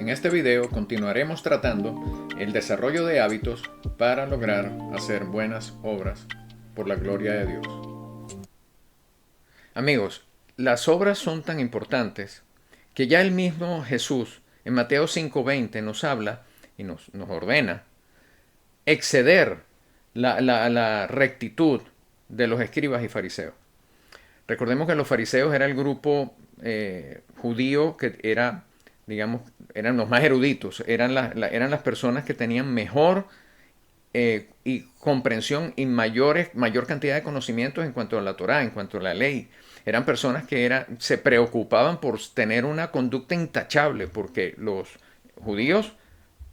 En este video continuaremos tratando el desarrollo de hábitos para lograr hacer buenas obras por la gloria de Dios. Amigos, las obras son tan importantes que ya el mismo Jesús en Mateo 5:20 nos habla y nos ordena exceder la rectitud de los escribas y fariseos. Recordemos que los fariseos era el grupo judío que era, digamos, eran los más eruditos, eran las personas que tenían mejor y comprensión y mayor cantidad de conocimientos en cuanto a la Torá, en cuanto a la ley. Eran personas que se preocupaban por tener una conducta intachable, porque los judíos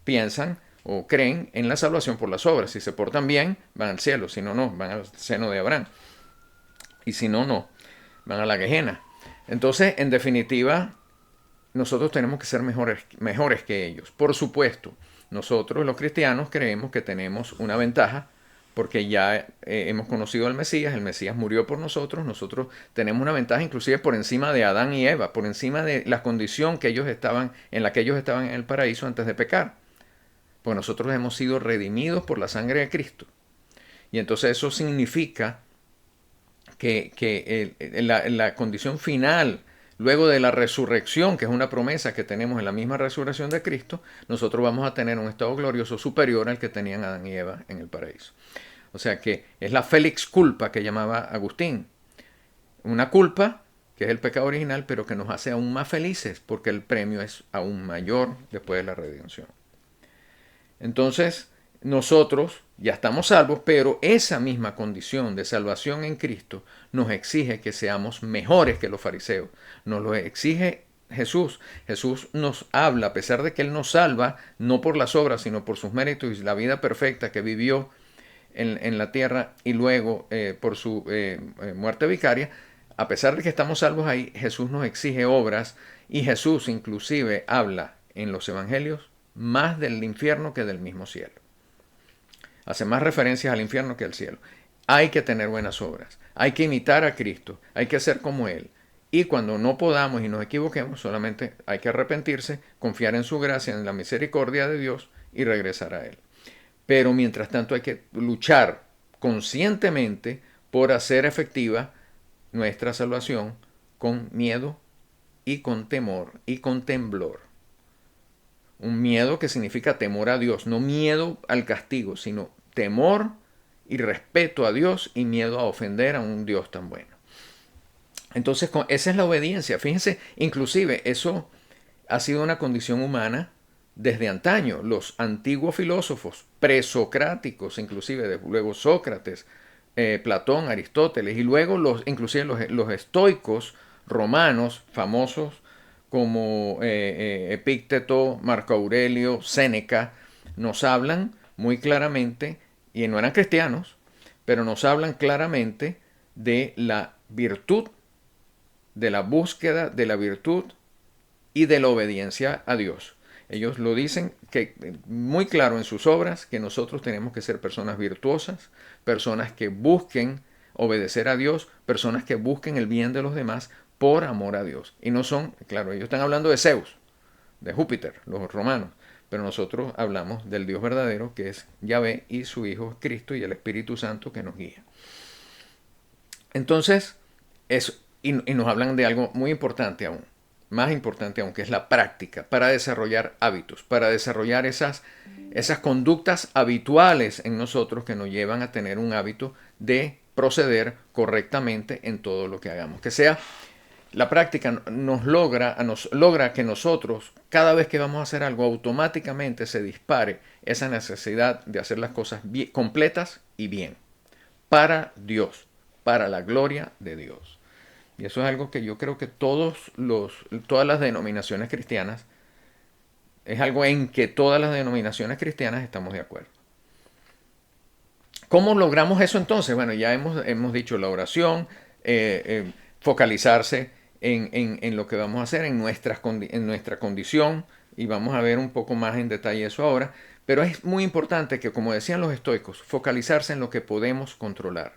piensan o creen en la salvación por las obras. Si se portan bien, van al cielo, si no, no, van al seno de Abraham. Y si no, no, van a la Gehenna. Entonces, en definitiva, nosotros tenemos que ser mejores que ellos. Por supuesto, nosotros los cristianos creemos que tenemos una ventaja porque ya hemos conocido al Mesías, el Mesías murió por nosotros, nosotros tenemos una ventaja inclusive por encima de Adán y Eva, por encima de la condición en la que ellos estaban en el paraíso antes de pecar. Pues nosotros hemos sido redimidos por la sangre de Cristo. Y entonces eso significa que la condición final, luego de la resurrección, que es una promesa que tenemos en la misma resurrección de Cristo, nosotros vamos a tener un estado glorioso superior al que tenían Adán y Eva en el paraíso. O sea que es la felix culpa que llamaba Agustín. Una culpa que es el pecado original, pero que nos hace aún más felices porque el premio es aún mayor después de la redención. Entonces, nosotros ya estamos salvos, pero esa misma condición de salvación en Cristo nos exige que seamos mejores que los fariseos. Nos lo exige Jesús. Jesús nos habla, a pesar de que Él nos salva, no por las obras, sino por sus méritos y la vida perfecta que vivió en la tierra y luego por su muerte vicaria. A pesar de que estamos salvos ahí, Jesús nos exige obras y Jesús inclusive habla en los evangelios más del infierno que del mismo cielo. Hace más referencias al infierno que al cielo. Hay que tener buenas obras. Hay que imitar a Cristo. Hay que ser como Él. Y cuando no podamos y nos equivoquemos, solamente hay que arrepentirse, confiar en su gracia, en la misericordia de Dios y regresar a Él. Pero mientras tanto hay que luchar conscientemente por hacer efectiva nuestra salvación con miedo y con temor y con temblor. Un miedo que significa temor a Dios, no miedo al castigo, sino temor y respeto a Dios y miedo a ofender a un Dios tan bueno. Entonces, esa es la obediencia. Fíjense, inclusive eso ha sido una condición humana desde antaño. Los antiguos filósofos presocráticos, inclusive luego Sócrates, Platón, Aristóteles, y luego inclusive los estoicos romanos famosos como Epícteto, Marco Aurelio, Séneca, nos hablan muy claramente, y no eran cristianos, pero nos hablan claramente de la virtud, de la búsqueda de la virtud y de la obediencia a Dios. Ellos lo dicen muy claro en sus obras, que nosotros tenemos que ser personas virtuosas, personas que busquen obedecer a Dios, personas que busquen el bien de los demás por amor a Dios. Y no son, claro, ellos están hablando de Zeus, de Júpiter, los romanos, pero nosotros hablamos del Dios verdadero, que es Yahvé, y su Hijo Cristo y el Espíritu Santo que nos guía. Entonces, y nos hablan de algo muy importante aún, más importante aún, que es la práctica para desarrollar hábitos, para desarrollar esas conductas habituales en nosotros que nos llevan a tener un hábito de proceder correctamente en todo lo que hagamos. Que sea la práctica nos logra que nosotros, cada vez que vamos a hacer algo, automáticamente se dispare esa necesidad de hacer las cosas completas y bien, para Dios, para la gloria de Dios. Y eso es algo que yo creo que todas las denominaciones cristianas, es algo en que todas las denominaciones cristianas estamos de acuerdo. ¿Cómo logramos eso entonces? Bueno, ya hemos dicho la oración, focalizarse en lo que vamos a hacer, en nuestra condición, y vamos a ver un poco más en detalle eso ahora, pero es muy importante que, como decían los estoicos, focalizarse en lo que podemos controlar.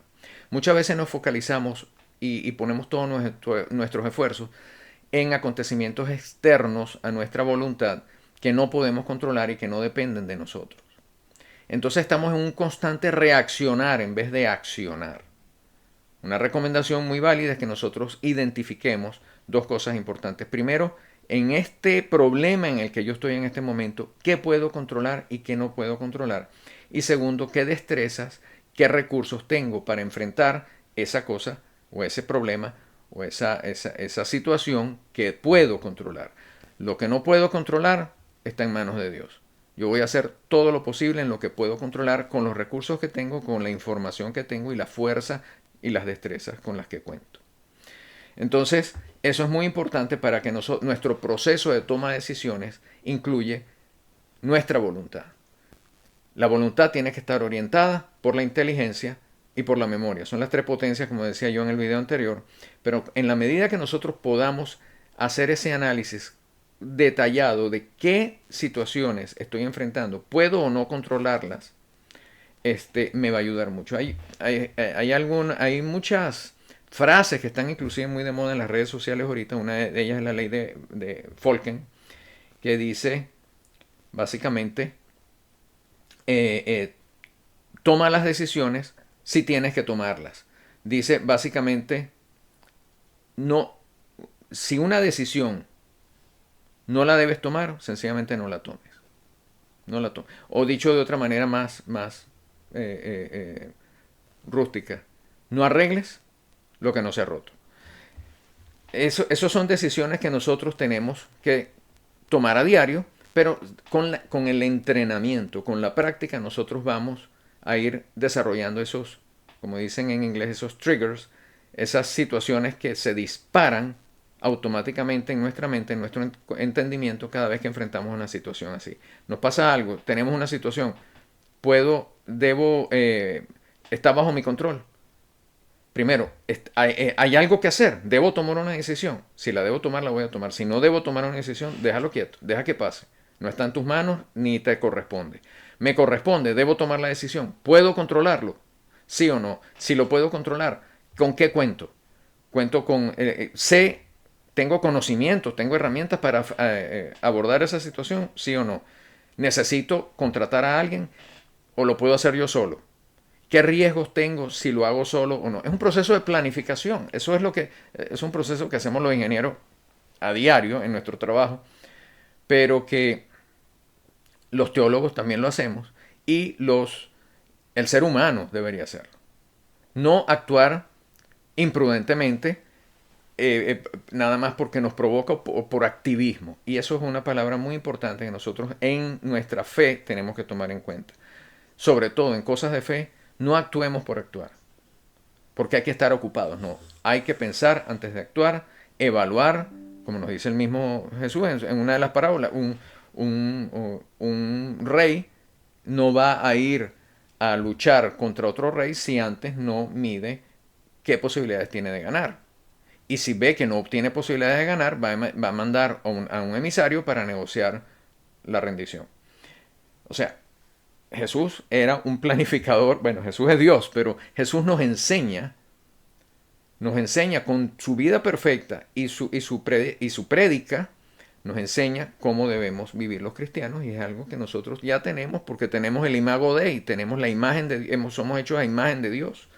Muchas veces nos focalizamos y ponemos todos nuestros esfuerzos en acontecimientos externos a nuestra voluntad que no podemos controlar y que no dependen de nosotros. Entonces estamos en un constante reaccionar en vez de accionar. Una recomendación muy válida es que nosotros identifiquemos dos cosas importantes. Primero, en este problema en el que yo estoy en este momento, qué puedo controlar y qué no puedo controlar. Y segundo, qué destrezas, qué recursos tengo para enfrentar esa cosa o ese problema o esa situación que puedo controlar. Lo que no puedo controlar está en manos de Dios. Yo voy a hacer todo lo posible en lo que puedo controlar con los recursos que tengo, con la información que tengo y la fuerza y las destrezas con las que cuento. Entonces, eso es muy importante para que nuestro proceso de toma de decisiones incluye nuestra voluntad. La voluntad tiene que estar orientada por la inteligencia y por la memoria. Son las tres potencias, como decía yo en el video anterior. Pero en la medida que nosotros podamos hacer ese análisis detallado de qué situaciones estoy enfrentando, puedo o no controlarlas, me va a ayudar mucho. Hay muchas frases que están inclusive muy de moda en las redes sociales ahorita. Una de ellas es la ley de Folken, que dice básicamente, toma las decisiones si tienes que tomarlas. Dice básicamente, no, si una decisión no la debes tomar, sencillamente no la tomes. No la tomes. O dicho de otra manera más rústica, no arregles lo que no se ha roto. Eso son decisiones que nosotros tenemos que tomar a diario, pero con el entrenamiento, con la práctica, nosotros vamos a ir desarrollando esos, como dicen en inglés, esos triggers, esas situaciones que se disparan automáticamente en nuestra mente, en nuestro entendimiento, cada vez que enfrentamos una situación así. Nos pasa algo, tenemos una situación, está bajo mi control. Primero, hay algo que hacer. Debo tomar una decisión. Si la debo tomar, la voy a tomar. Si no debo tomar una decisión, déjalo quieto. Deja que pase. No está en tus manos ni te corresponde. Me corresponde, debo tomar la decisión. ¿Puedo controlarlo? ¿Sí o no? Si lo puedo controlar, ¿con qué cuento? Cuento con... tengo conocimiento, tengo herramientas para abordar esa situación, ¿sí o no? ¿Necesito contratar a alguien o lo puedo hacer yo solo? ¿Qué riesgos tengo si lo hago solo o no? Es un proceso de planificación. Eso es un proceso que hacemos los ingenieros a diario en nuestro trabajo, pero que los teólogos también lo hacemos y el ser humano debería hacerlo. No actuar imprudentemente, nada más porque nos provoca o por activismo. Y eso es una palabra muy importante que nosotros en nuestra fe tenemos que tomar en cuenta. Sobre todo en cosas de fe, no actuemos por actuar, porque hay que estar ocupados, no. Hay que pensar antes de actuar, evaluar, como nos dice el mismo Jesús en una de las parábolas, un rey no va a ir a luchar contra otro rey si antes no mide qué posibilidades tiene de ganar. Y si ve que no obtiene posibilidades de ganar, va a mandar a un emisario para negociar la rendición. O sea, Jesús era un planificador, bueno, Jesús es Dios, pero Jesús nos enseña con su vida perfecta y su prédica, nos enseña cómo debemos vivir los cristianos y es algo que nosotros ya tenemos porque tenemos el imago Dei, tenemos la imagen somos hechos a imagen de Dios,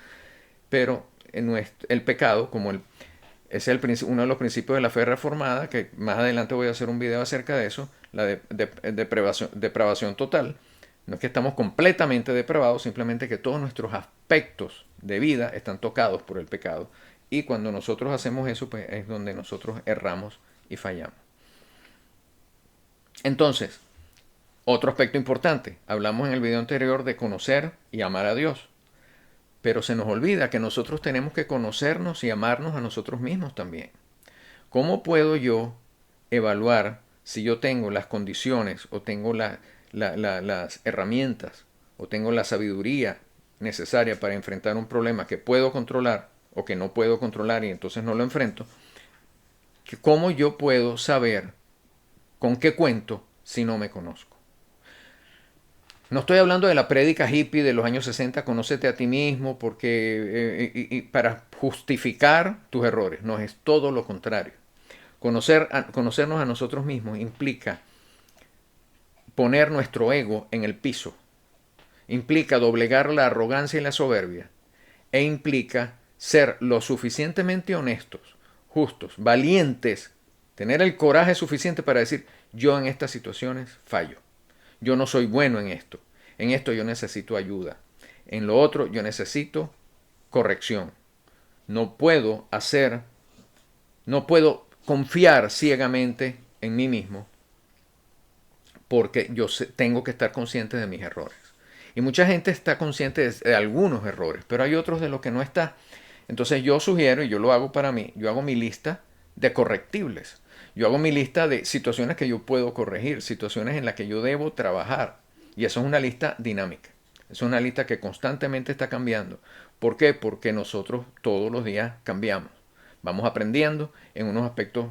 pero el pecado, uno de los principios de la fe reformada, que más adelante voy a hacer un video acerca de eso, la depravación total. No es que estamos completamente depravados, simplemente que todos nuestros aspectos de vida están tocados por el pecado. Y cuando nosotros hacemos eso, pues es donde nosotros erramos y fallamos. Entonces, otro aspecto importante. Hablamos en el video anterior de conocer y amar a Dios. Pero se nos olvida que nosotros tenemos que conocernos y amarnos a nosotros mismos también. ¿Cómo puedo yo evaluar si yo tengo las condiciones o tengo las herramientas o tengo la sabiduría necesaria para enfrentar un problema que puedo controlar o que no puedo controlar y entonces no lo enfrento? ¿Cómo yo puedo saber con qué cuento si no me conozco? No estoy hablando de la prédica hippie de los años 60, conócete a ti mismo, porque para justificar tus errores. No, es todo lo contrario. Conocernos a nosotros mismos implica poner nuestro ego en el piso. Implica doblegar la arrogancia y la soberbia. E implica ser lo suficientemente honestos, justos, valientes, tener el coraje suficiente para decir, yo en estas situaciones fallo. Yo no soy bueno en esto. En esto yo necesito ayuda. En lo otro yo necesito corrección. No puedo confiar ciegamente en mí mismo porque yo tengo que estar consciente de mis errores. Y mucha gente está consciente de algunos errores, pero hay otros de los que no está. Entonces yo sugiero, y yo lo hago para mí, yo hago mi lista de correctibles. Yo hago mi lista de situaciones que yo puedo corregir, situaciones en las que yo debo trabajar. Y eso es una lista dinámica. Es una lista que constantemente está cambiando. ¿Por qué? Porque nosotros todos los días cambiamos. Vamos aprendiendo, en unos aspectos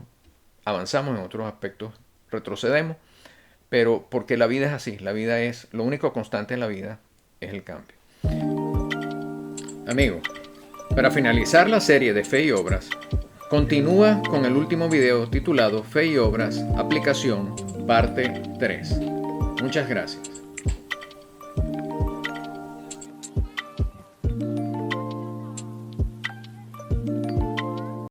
avanzamos, en otros aspectos retrocedemos. Pero porque la vida es así, la vida es, lo único constante en la vida es el cambio. Amigos, para finalizar la serie de Fe y Obras, continúa con el último video titulado Fe y Obras, aplicación, parte 3. Muchas gracias.